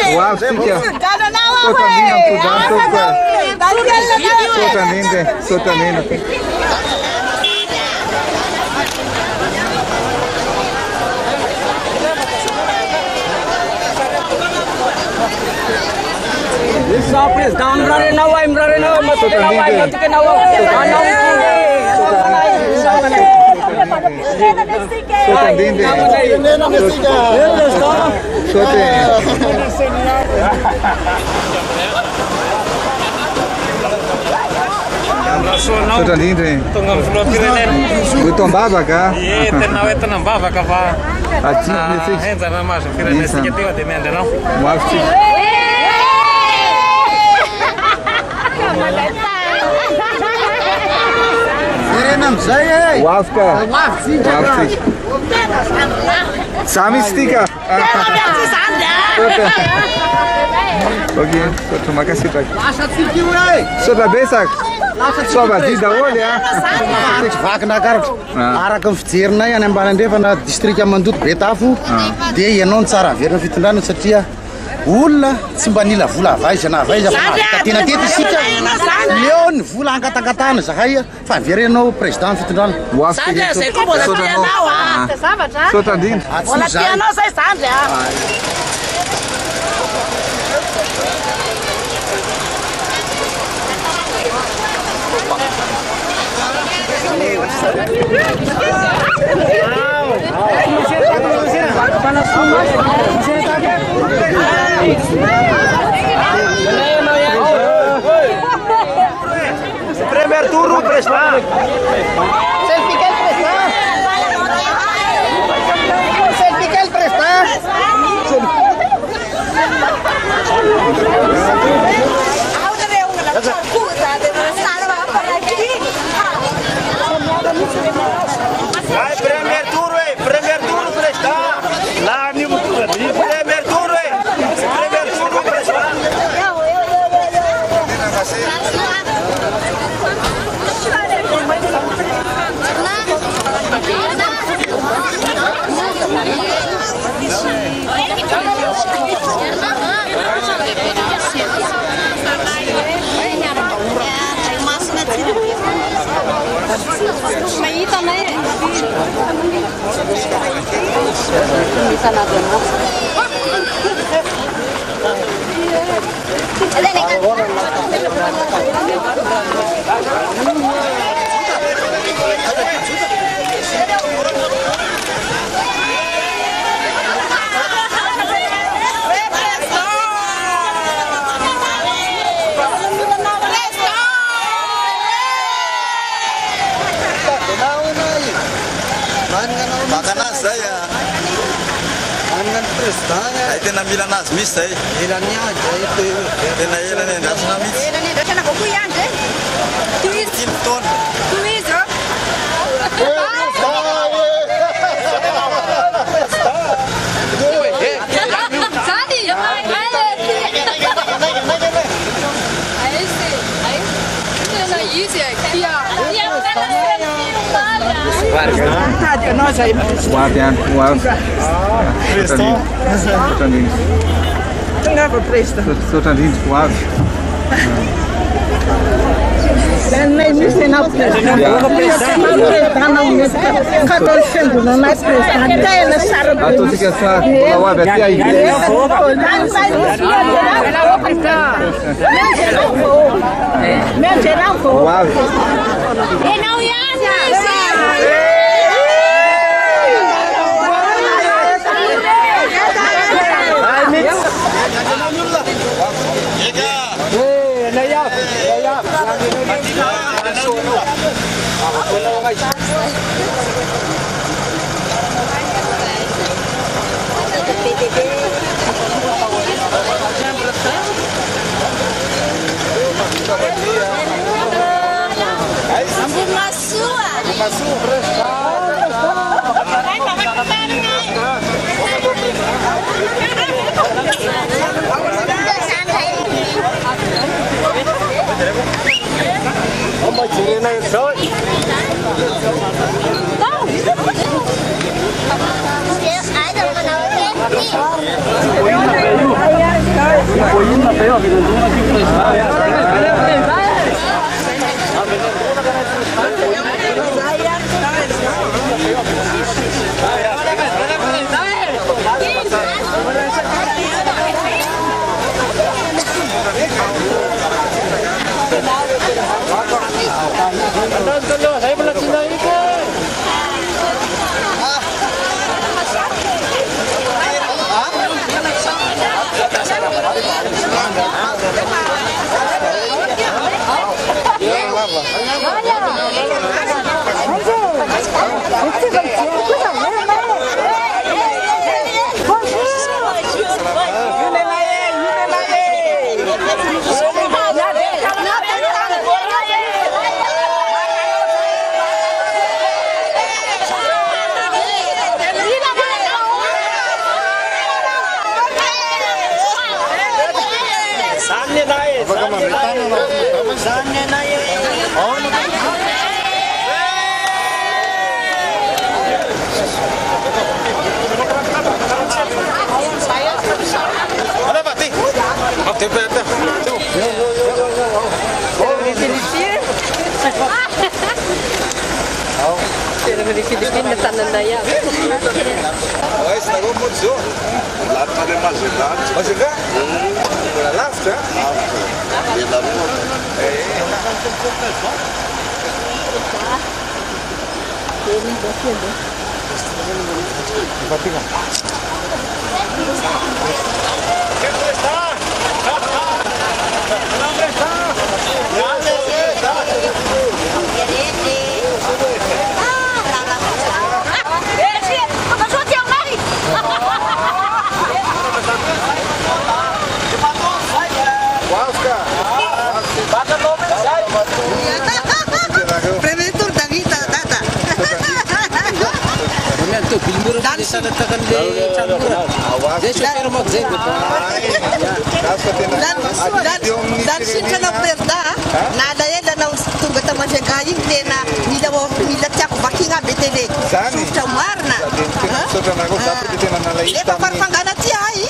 Wow, sticker. Totalmente. Surprise, down running now, I'm running now, must get now, I'm taking now. Tombava cá? Tombava cá. Entra na marcha, porque nesse aqui tem de mente, não? Ławka. Sami stika. Okej, to ma kasy tak. Co ta besak? Co ba di da olha? Vaak na kar. Ara kan fitsirna yan ang balandefa na district Mandut Betafo. Dia yanon tsara verina fitondrana satria olona tsy mba nila vola avaizana tena tetisika leo ny vola ankatakatana zahay fa averenao président fitondrana Primeiro turno prestar. Primeiro turno prestar. Lá mesmo primeiro turno prestar. Aí também. Makanan saya. Angan prestanya. Itu namanya nasmis saya. Ilannya aja itu. Ilannya nasmis. Ilannya dah kena kopi yang je. Tuis. Kinton. Tuis, bro. Sadi, ya mai. Guardian, Tengava presta. Totalmente suave. Nem me ensinar o preço. Não é preço. Até na sala. A tu que essa palavra até aí. Uma sua. Filipina tanan na yan. Esse negócio mudou. Lá tá de Mazigado. Mazigado? Lá lá, tá? Prefeitura da vida, data. Dan shintra na perda nada ela não tunga tama jegai tena nila tiako vakinga betele shintra marna Sotra na gosta porque tem na lei. Lepa parfangana tia aí.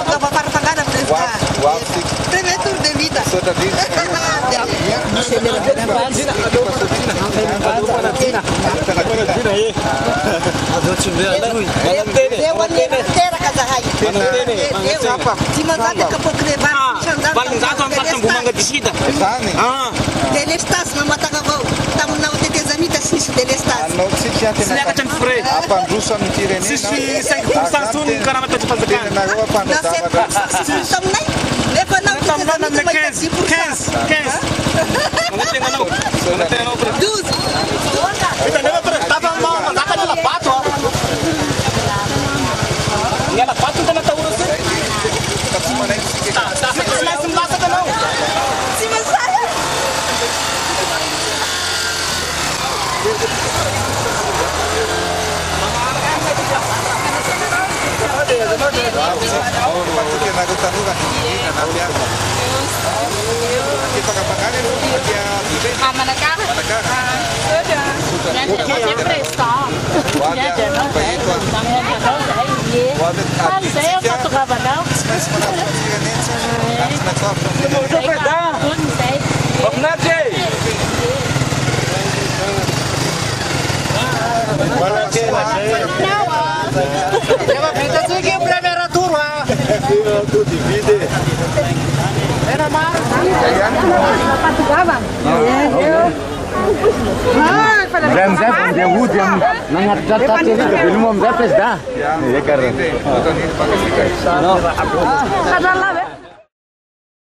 Lepa parfangana perda. Prefeitura de vida. Sotra diz. Delestas na mata kau, tamu na uti tezamita sisi delestas. Ano sisi ate na. Apa rusa mitire ni. Sisi sai kumstansun karena tu cepat tekan. Na goa pa no tava. Tam nai, lepa na uti tezamita mai kasi pursa. Nanti nganau. Dus. Kita nggak terus. Tapa mau, tapa adalah batu. Nggak ada batu kena tahu urus. Tak sebelah sana. Si Masaya. Manakah? Sudah. Yang presto. Yang kan saya satu kabar. Dan saya dia wud yang nangat catat ini belum berapa dah. Ya karena. Kadang lah.